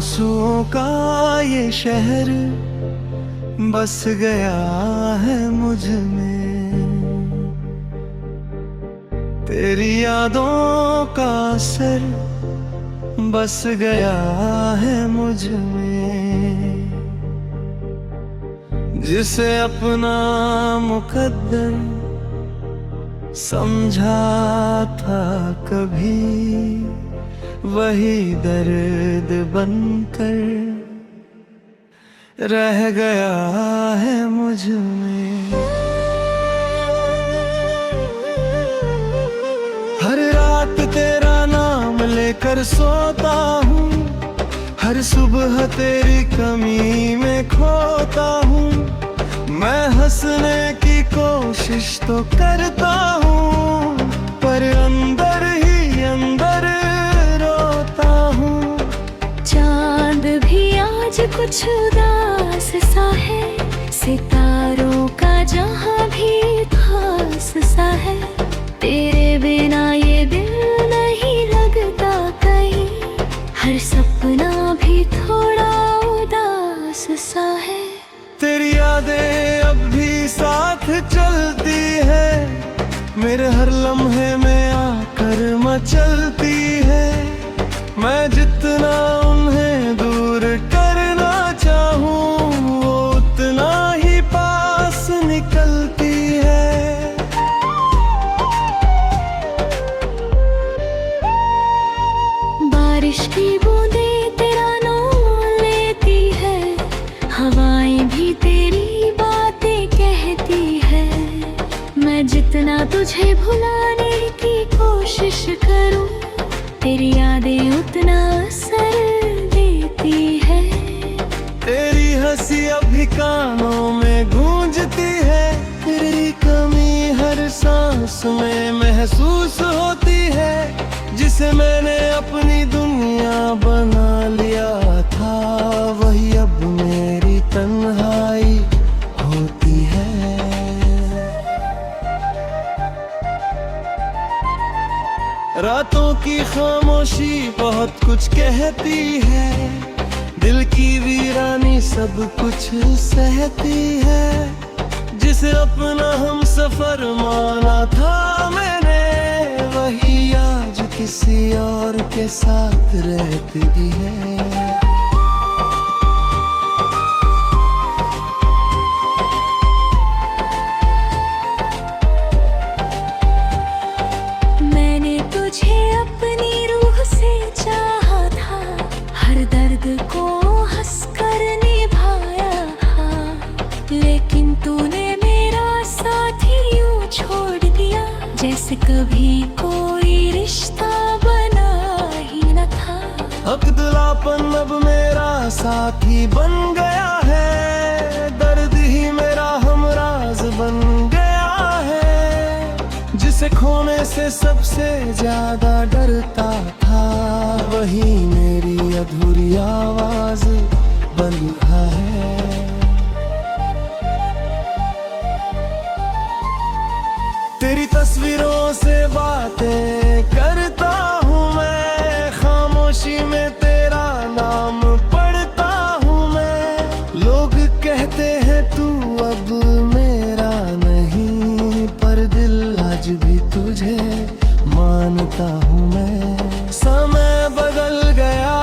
आंसुओं का ये शहर बस गया है मुझ में। तेरी यादों का असर बस गया है मुझ में। जिसे अपना मुकद्दर समझा था कभी, वही दर्द बनकर रह गया है मुझ में। हर रात तेरा नाम लेकर सोता हूँ, हर सुबह तेरी कमी में खोता हूँ। मैं हंसने की कोशिश तो करता हूँ, पर अंदर ही अंदर रोता हूँ। चांद भी आज कुछ उदास सा है, सितारों का जहां भी खास सा है। तेरे बिना ये दिल नहीं लगता कहीं, हर सपना भी थोड़ा उदास सा है। तेरी यादें अब भी साथ चलती है, मेरे हर लम्हे में आकर मचलती है। मैं जितना उन्हें दूर करना चाहूँ, वो उतना ही पास निकलती है। बारिश की बूंदें तेरा नाम लेती है, हवाएं भी तेरी बातें कहती है। मैं जितना तुझे भुलाने की कोशिश करूं, तेरी यादें उतना असर देती है। तेरी हंसी अभी कानों में गूंजती है, तेरी कमी हर सांस में महसूस होती है। जिसे मैंने अपनी दुनिया बना लिया था, वही अब मेरी तन्हाई होती है। रातों की खामोशी बहुत कुछ कहती है, दिल की वीरानी सब कुछ सहती है। जिसे अपना हम सफर माना था मैंने, वही आज किसी और के साथ रहती है। मैंने तुझे अपनी रूह से चाहा था, हर दर्द को हंसकर निभाया था। लेकिन तूने मेरा साथ यूं छोड़ दिया, जैसे कभी कोई रिश्ता बना ही न था। अब्दुल्लापन अब मेरा साथी बन गया है, दर्द ही मेरा हमराज बन गया है। जिसे खोने से सबसे ज्यादा डरता था, वही मेरी अधूरी आवाज बन रहा है। तेरी तस्वीरों से बातें करता हूँ मैं, खामोशी में तेरा नाम पढ़ता हूँ मैं। लोग कहते हैं तू अब मेरा नहीं, पर दिल आज भी तुझे मानता हूँ मैं। समय बदल गया,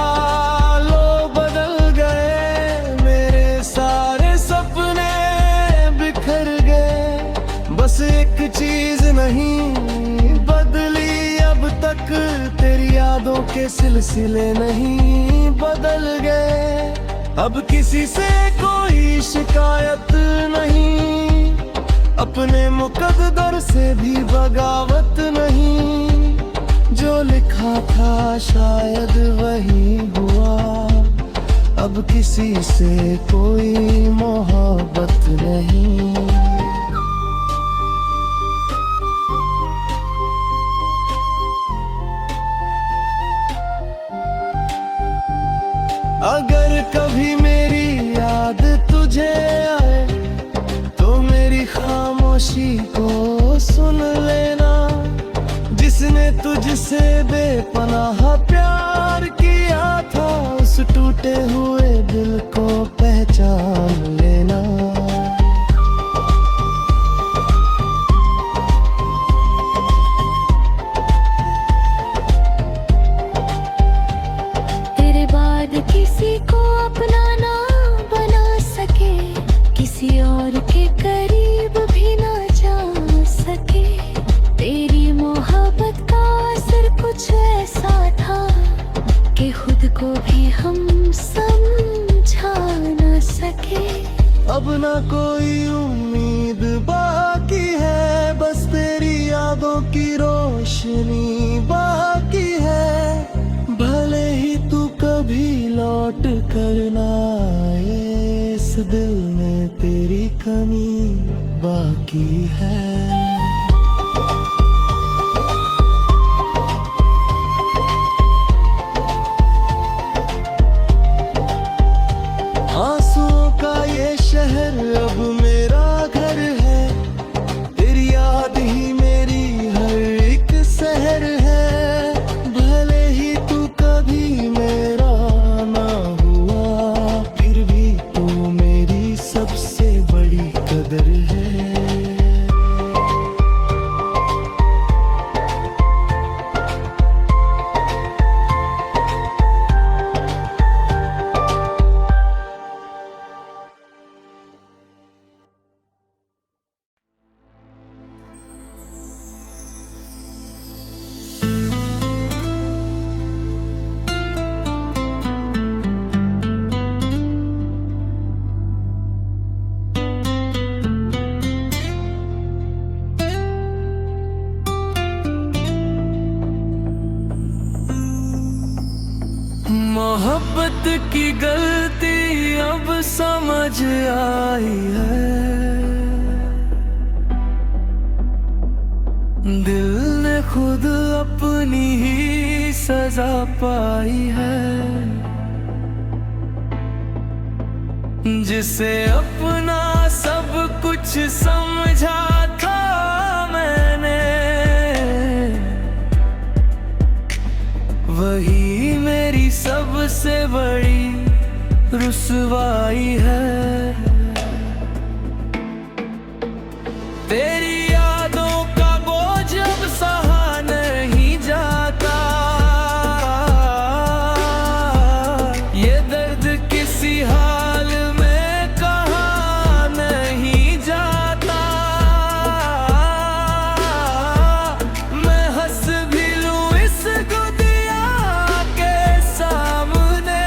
लोग बदल गए, मेरे सारे सपने बिखर गए। बस एक चीज नहीं बदली अब तक, तेरी यादों के सिलसिले नहीं बदल गए। अब किसी से कोई शिकायत नहीं, अपने मुकद्दर से भी बगावत नहीं। जो लिखा था शायद वही हुआ, अब किसी से कोई मोहब्बत नहीं। अगर कभी मेरी याद तुझे आए, तो मेरी खामोशी को सुन लेना। जिसने तुझसे बेपनाह प्यार किया था, उस उस टूटे हुए दिल को पहचान लेना। तेरे बाद किसी को अपना ना बना सके, किसी और के करीब भी ना जा सके। तेरी मोहब्बत का असर कुछ ऐसा था कि खुद को भी हम समझा ना सके। अब ना कोई उम्मीद बाकी है, बस तेरी यादों की रोशनी बाकी है। भले ही तू कभी लौट कर ना आए, इस दिल में तेरी कमी बाकी है। आंसुओं का ये शहर अब मेरा घर है, तेरी याद ही मेरी हर एक शहर है। भले ही तू कभी मेरा ना हुआ, फिर भी तू मेरी सबसे बड़ी कदर है। मोहब्बत की गलती अब समझ आई है, दिल ने खुद अपनी ही सजा पाई है। जिसे अपना सब कुछ समझा था मैंने, वही मेरी सबसे बड़ी रुसवाई है। तेरी यादों का बोझ अब सहा नहीं जाता, ये दर्द किसी हाल में कहा नहीं जाता। मैं हंस भी लूं इस गुदिया के सामने,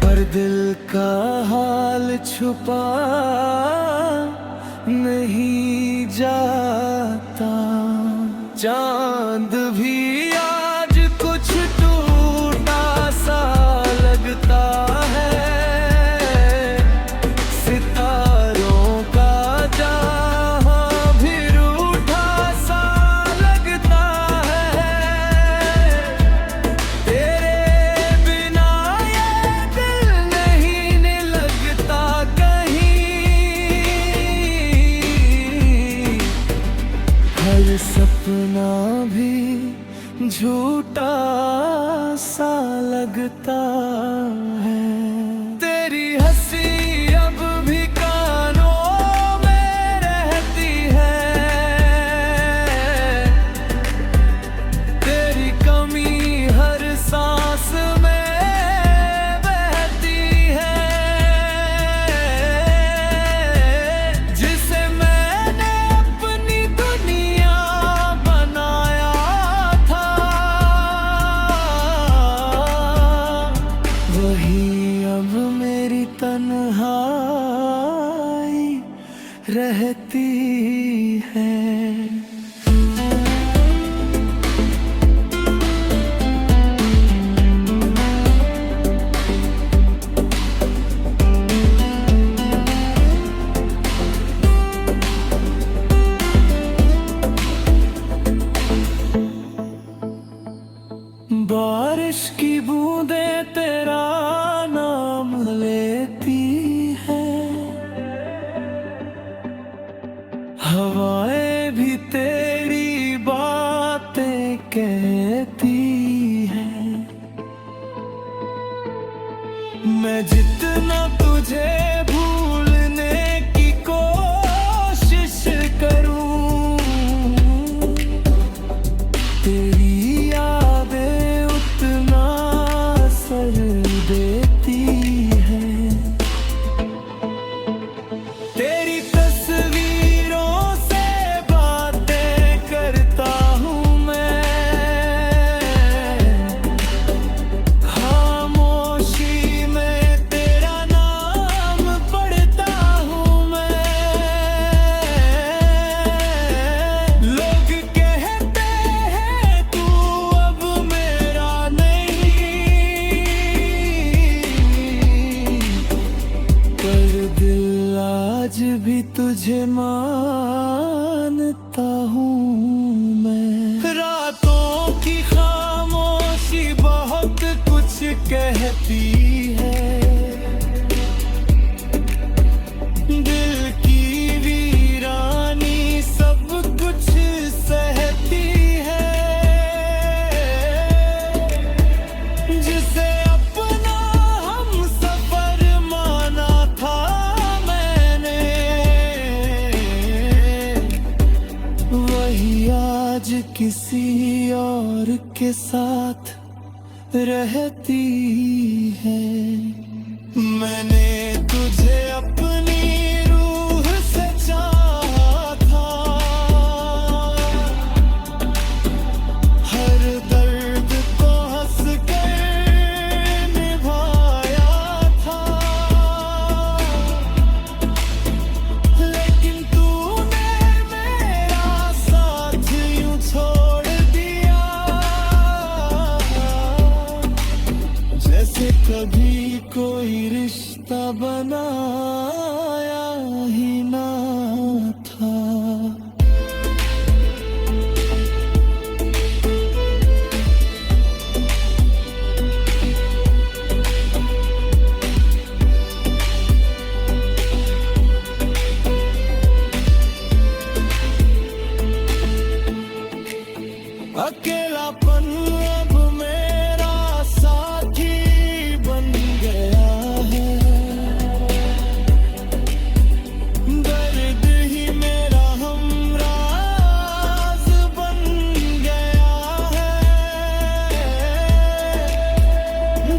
पर दिल का हाल छुपा नहीं जाता। चांद भी आज कुछ टूटा सा लगता है, सितारों का जहां भी रूठा सा लगता है। तेरे बिना ये दिल नहीं लगता कहीं, हर सपना भी झूठा सा लगता है। तेरी हंसी अब भी कानों में रहती है, तेरी कमी हर सांस में बहती है। जिसे मैंने अपनी दुनिया बनाया था, वही अब मेरी तन्हाई रहती है। बारिश की बूंदें तेरा नाम लेती है, हवाएं भी तेरे कितना तुझे भूलने की कोशिश करूं, तेरी यादें उतना असर देती हैं। तेरी तस्वीरों से बातें करता हूँ मैं, खामोशी में तेरा नाम पढ़ता हूँ मैं। लोग कहते हैं तू अब मेरा नहीं, पर दिल आज भी तुझे मानता हूँ मैं। रातों की खामोशी बहुत कुछ कहती है, दिल की वीरानी सब कुछ सहती है। जिसे अपना हम सफर माना था मैंने, वही आज किसी और के साथ रहती है। मैंने तुझे अपनी रूह से चाहा था, हर दर्द को हंस कर निभाया था। लेकिन तूने मेरा साथ यूं छोड़ दिया, जैसे कभी कोई रिश्ता बनाया ही ना था। अकेलापन अब मेरा साथी बन गया है, दर्द ही मेरा हमराज बन गया है।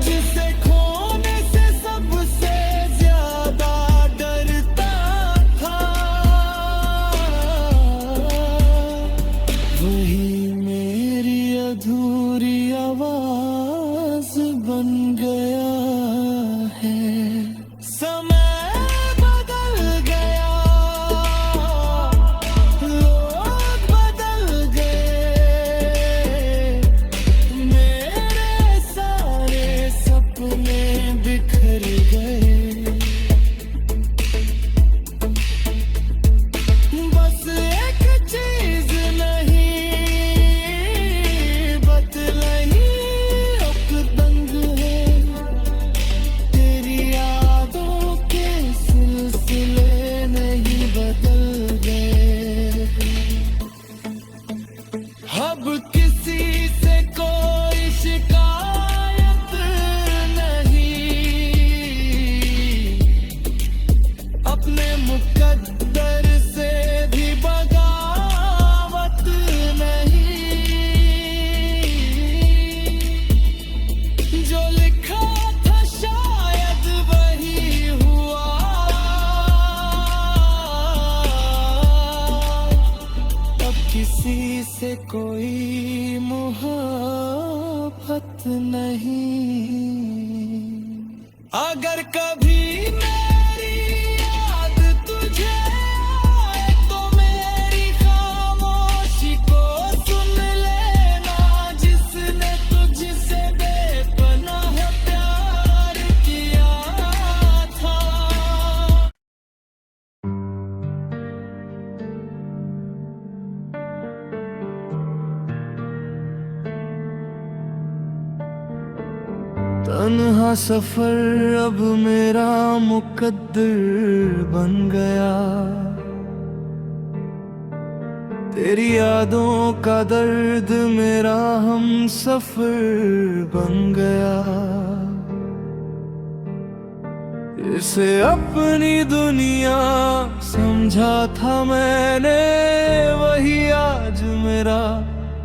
जिसे खोने से सबसे ज्यादा डरता था, वही मेरी अधूरी आवाज बन गया है। समय बदल गया, लोग बदल गए, मेरे सारे सपने बिखर गए। बस एक चीज नहीं बदली, अब दंग है, तेरी यादों के सिलसिले नहीं बदल गए। अब किसी से कोई शिकायत नहीं, अपने मुकद्दर से भी बगावत नहीं। जो लिखा था शायद वही हुआ, अब किसी से कोई मोहब्बत नहीं। अगर कभी मेरी याद तुझे आए तो मेरी खामोशी को सुन लेना, जिसने तुझसे बेपनाह प्यार किया था। तन्हा सफर अब मेरा मुकद्दर बन गया, तेरी यादों का दर्द मेरा हम सफर बन गया। इसे अपनी दुनिया समझा था मैंने, वही आज मेरा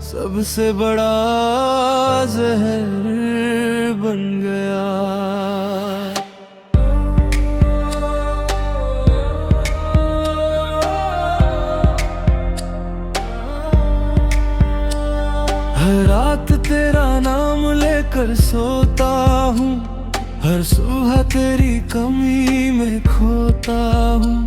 सबसे बड़ा जहर बन गया। हर रात तेरा नाम लेकर सोता हूँ, हर सुबह तेरी कमी में खोता हूँ।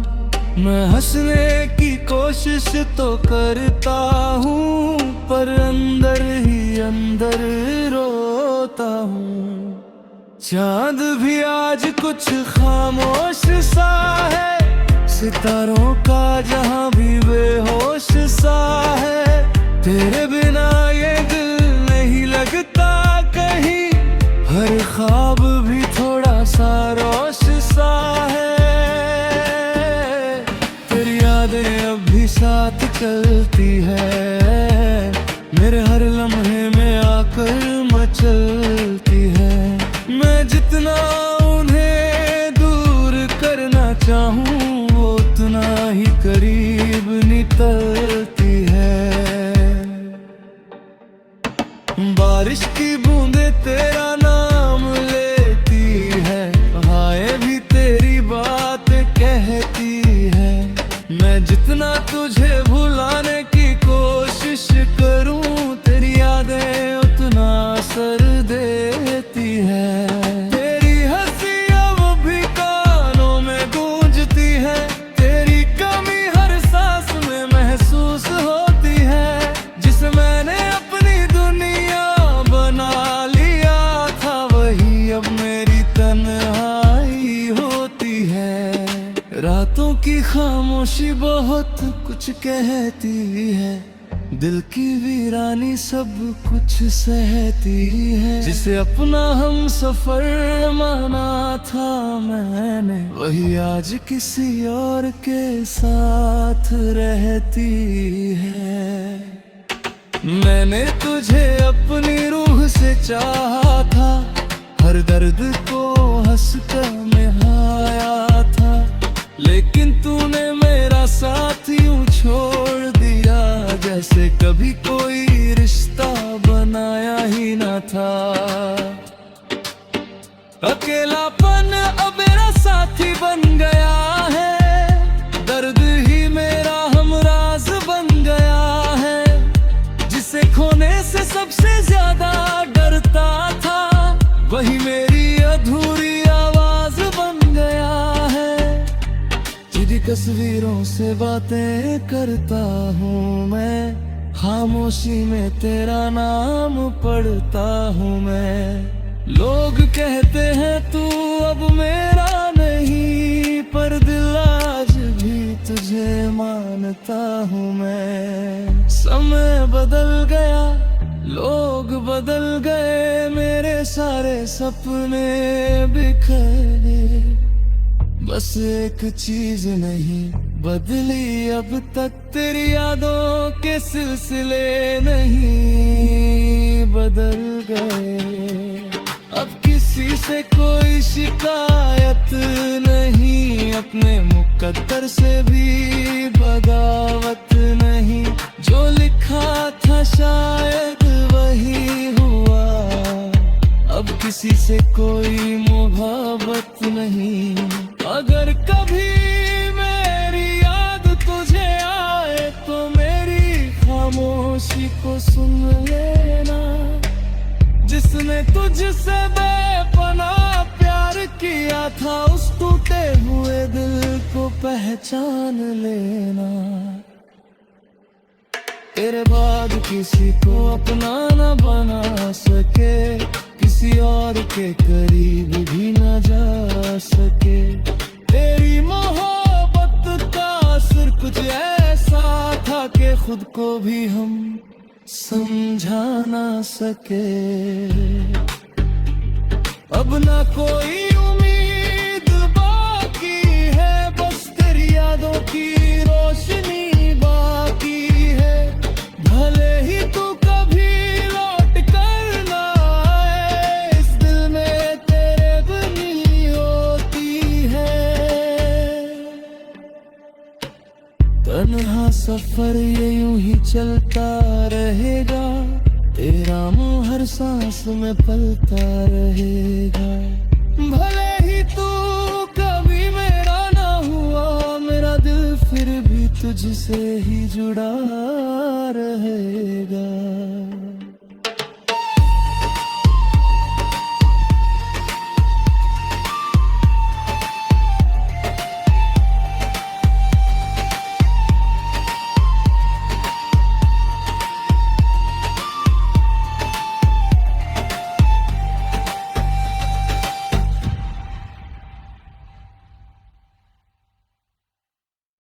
मैं हंसने की कोशिश तो करता हूँ, पर अंदर ही अंदर रोता हूँ। चांद भी आज कुछ खामोश सा है, सितारों का जहां भी बेहोश सा है। तेरे बिना ये दिल नहीं लगता कहीं, हर ख्वाब भी थोड़ा सा रोश सा है। तेरी यादें अब भी साथ चलती है, मेरे हर लम्हे में आकर मचलती है। मैं जितना उन्हें दूर करना चाहूँ, वो उतना ही करीब निकलती है। बारिश की बूंदे तेरा नाम लेती है, हवाएं भी तेरी बात कहती है। मैं जितना तुझे भुलाने की कोशिश करूं, तेरी यादें उतना असर देती है। तेरी हंसी अब भी कानों में गूंजती है, तेरी कमी हर सांस में महसूस होती है। जिसे मैंने अपनी दुनिया बना लिया था, वही अब मेरी तन्हाई होती है। रातों की खामोशी बहुत कुछ कहती है, दिल की वीरानी सब कुछ सहती है। जिसे अपना हम सफर माना था मैंने, वही आज किसी और के साथ रहती है। मैंने तुझे अपनी रूह से चाहा था, हर दर्द को हंसकर निभाया था। लेकिन तूने मेरा साथ यूं छोड़ दिया, जैसे कभी कोई रिश्ता बनाया ही ना था। अकेलापन अब मेरा साथी बन गया है, दर्द ही मेरा हमराज बन गया है। जिसे खोने से सबसे ज्यादा डरता था, वही मेरी अधूरी आवाज बन गया है। तेरी तस्वीरों से बातें करता हूँ मैं, खामोशी में तेरा नाम पढ़ता हूँ मैं। लोग कहते हैं तू अब मेरा नहीं, पर दिल आज भी तुझे मानता हूँ मैं। समय बदल गया, लोग बदल गए, मेरे सारे सपने बिखरे। बस एक चीज नहीं बदली अब तक, तेरी यादों के सिलसिले नहीं बदल गए। अब किसी से कोई शिकायत नहीं, अपने मुकद्दर से भी बगावत नहीं। जो लिखा था शायद वही हुआ, अब किसी से कोई मोहब्बत नहीं। अगर कभी मेरी याद तुझे आए, तो मेरी खामोशी को सुन लेना। जिसने तुझसे बेपनाह प्यार किया था, उस टूटे हुए दिल को पहचान लेना। तेरे बाद किसी को अपना न बना सके, किसी और के करीब भी न जा सके। तेरी मोहब्बत का असर कुछ ऐसा था कि खुद को भी हम समझा ना सके। अब ना कोई उम्मीद बाकी है, बस तेरी यादों की रोशनी बाकी है। भले ही तू कभी लौट कर ना आए, इस दिल में तेरे बनी होती सफर ये यूं ही चलता रहेगा, तेरा मुंह हर सांस में पलता रहेगा। भले ही तू कभी मेरा ना हुआ, मेरा दिल फिर भी तुझसे ही जुड़ा रहेगा।